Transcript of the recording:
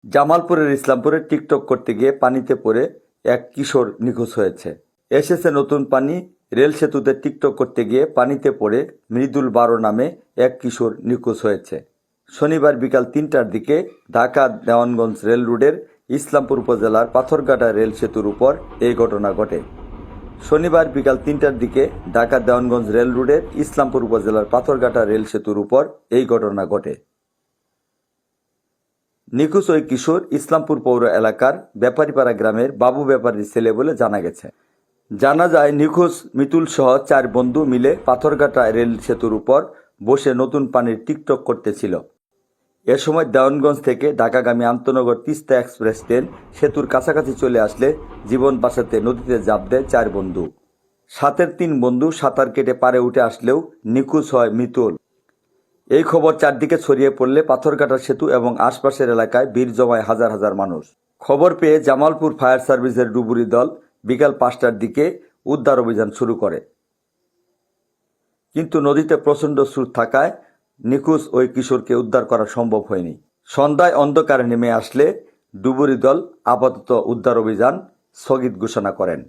জামালপুরের ইসলামপুরে টিকটক করতে গিয়ে পানিতে পড়ে এক কিশোর নিখোঁজ হয়েছে। এসেছে নতুন পানি। রেল সেতুতে টিকটক করতে গিয়ে পানিতে পড়ে মৃদুল 12 নামে এক কিশোর নিখোঁজ হয়েছে। শনিবার বিকাল 3টার দিকে ঢাকা দেওয়ানগঞ্জ রেল রোডের ইসলামপুর উপজেলার পাথরঘাটা রেল সেতুর উপর এই ঘটনা ঘটে। শনিবার বিকাল 3টার দিকে ঢাকা দেওয়ানগঞ্জ রেল রোডের ইসলামপুর উপজেলার পাথরঘাটা রেল সেতুর উপর এই ঘটনা ঘটে। নিখোঁজ ওই কিশোর ইসলামপুর পৌর এলাকার ব্যাপারীপাড়া গ্রামের বাবু ব্যাপারীর ছেলে বলে জানা গেছে। জানা যায় নিখোঁজ মিতুল সহ 4 বন্ধু মিলে পাথরঘাটা রেল সেতুর উপর বসে নতুন পানির টিকটক করতেছিল। এ সময় দেওয়ানগঞ্জ থেকে ঢাকাগামী আন্তনগর তিস্তা এক্সপ্রেস ট্রেন সেতুর কাছাকাছি চলে আসলে জীবন বাঁচাতে নদীতে ঝাঁপ দেয় 4 বন্ধু। সাথের 3 বন্ধু সাঁতার কেটে পারে উঠে আসলেও নিখোঁজ হয় মিতুল। এই খবর চারদিকে ছড়িয়ে পড়লে পাথরঘাটা সেতু এবং আশপাশের এলাকায় ভিড় জমায় হাজার হাজার মানুষ। খবর পেয়ে জামালপুর ফায়ার সার্ভিসের ডুবুরি দল বিকাল 5টার দিকে উদ্ধার অভিযান শুরু করে, কিন্তু নদীতে প্রচণ্ড স্রোত থাকায় নিখোঁজ ওই কিশোরকে উদ্ধার করা সম্ভব হয়নি। সন্ধ্যায় অন্ধকারে নেমে আসলে ডুবুরি দল আপাতত উদ্ধার অভিযান স্থগিত ঘোষণা করেন।